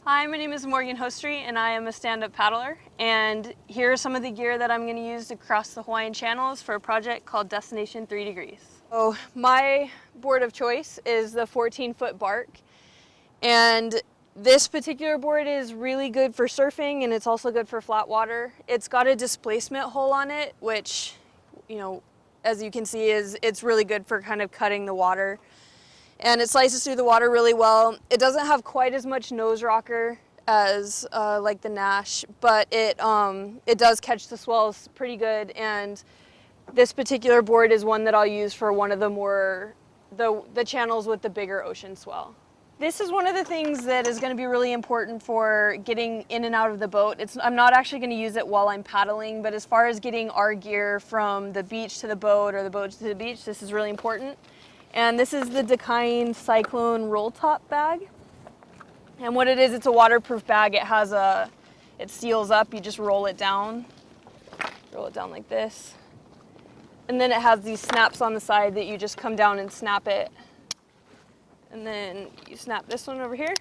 Hi, my name is Morgan Hoesterey and I am a stand-up paddler, and here are some of the gear that I'm going to use to cross the Hawaiian channels for a project called Destination 3 Degrees. So my board of choice is the 14-foot bark, and this particular board is really good for surfing and it's also good for flat water. It's got a displacement hole on it, which, as you can see, it's really good for kind of cutting the water. And it slices through the water really well. It doesn't have quite as much nose rocker as like the Nash, but it does catch the swells pretty good. And this particular board is one that I'll use for one of the channels with the bigger ocean swell. This is one of the things that is going to be really important for getting in and out of the boat. I'm not actually going to use it while I'm paddling, but as far as getting our gear from the beach to the boat or the boat to the beach, this is really important. And this is the Decaying Cyclone Roll Top bag. And what it is, it's a waterproof bag. It seals up. You just roll it down like this. And then it has these snaps on the side that you just come down and snap it. And then you snap this one over here.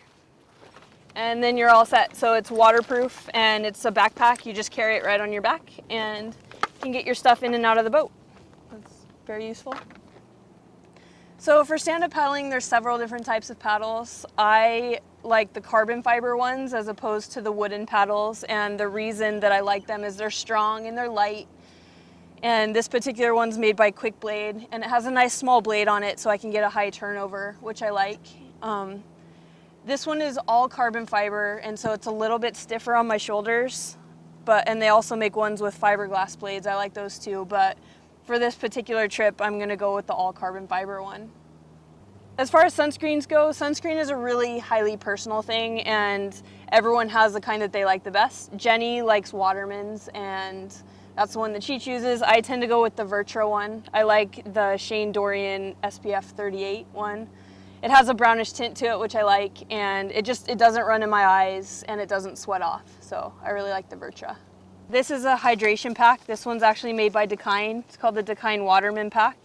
And then you're all set. So it's waterproof and it's a backpack. You just carry it right on your back and you can get your stuff in and out of the boat. That's very useful. So for stand-up paddling, there's several different types of paddles. I like the carbon fiber ones as opposed to the wooden paddles, and the reason that I like them is they're strong and they're light. And this particular one's made by Quick Blade, and it has a nice small blade on it so I can get a high turnover, which I like. This one is all carbon fiber, and so it's a little bit stiffer on my shoulders, and they also make ones with fiberglass blades. I like those too, but for this particular trip, I'm gonna go with the all carbon fiber one. As far as sunscreens go, sunscreen is a really highly personal thing and everyone has the kind that they like the best. Jenny likes Waterman's and that's the one that she chooses. I tend to go with the Vertra one. I like the Shane Dorian SPF 38 one. It has a brownish tint to it, which I like, and it doesn't run in my eyes and it doesn't sweat off. So I really like the Vertra. This is a hydration pack. This one's actually made by Decaying. It's called the Decaying Waterman pack.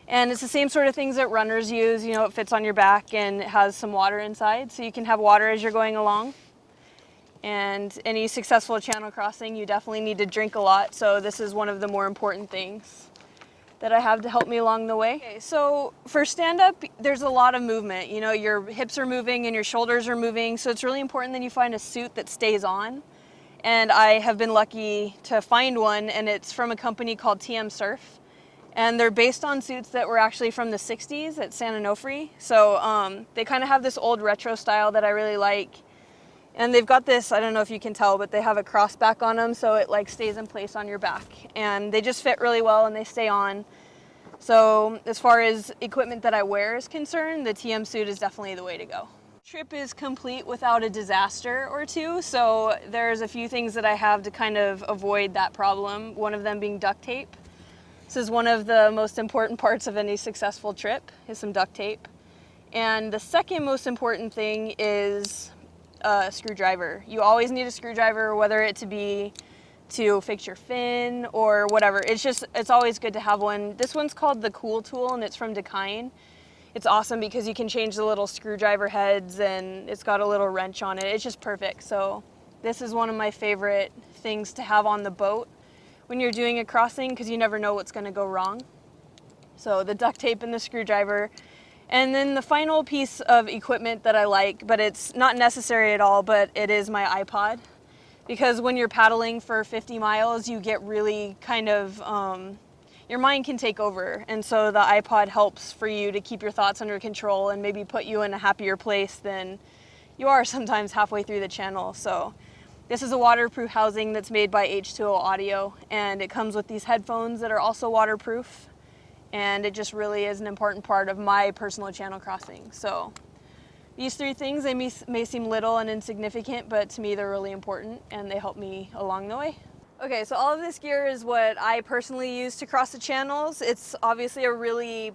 And it's the same sort of things that runners use. It fits on your back and it has some water inside, so you can have water as you're going along. And any successful channel crossing, you definitely need to drink a lot, so this is one of the more important things that I have to help me along the way. Okay, so for stand-up, there's a lot of movement. Your hips are moving and your shoulders are moving, so it's really important that you find a suit that stays on. And I have been lucky to find one, and it's from a company called TM Surf. And they're based on suits that were actually from the 60s at San Onofre. So they kind of have this old retro style that I really like. And they've got this, I don't know if you can tell, but they have a cross back on them so it stays in place on your back. And they just fit really well and they stay on. So as far as equipment that I wear is concerned, the TM suit is definitely the way to go. Trip is complete without a disaster or two, so there's a few things that I have to kind of avoid that problem, one of them being duct tape. This is one of the most important parts of any successful trip, is some duct tape. And the second most important thing is a screwdriver. You always need a screwdriver, whether it be to fix your fin or whatever. It's always good to have one. This one's called the Cool Tool and it's from Decaying. It's awesome because you can change the little screwdriver heads and it's got a little wrench on it. It's just perfect. So this is one of my favorite things to have on the boat when you're doing a crossing because you never know what's going to go wrong. So the duct tape and the screwdriver. And then the final piece of equipment that I like, but it's not necessary at all, but it is my iPod. Because when you're paddling for 50 miles, you get really kind of, your mind can take over, and so the iPod helps for you to keep your thoughts under control and maybe put you in a happier place than you are sometimes halfway through the channel. So this is a waterproof housing that's made by H2O Audio, and it comes with these headphones that are also waterproof, and it just really is an important part of my personal channel crossing. So these three things, they may seem little and insignificant, but to me they're really important and they help me along the way. Okay, so all of this gear is what I personally use to cross the channels. It's obviously a really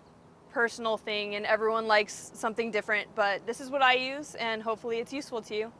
personal thing and everyone likes something different, but this is what I use and hopefully it's useful to you.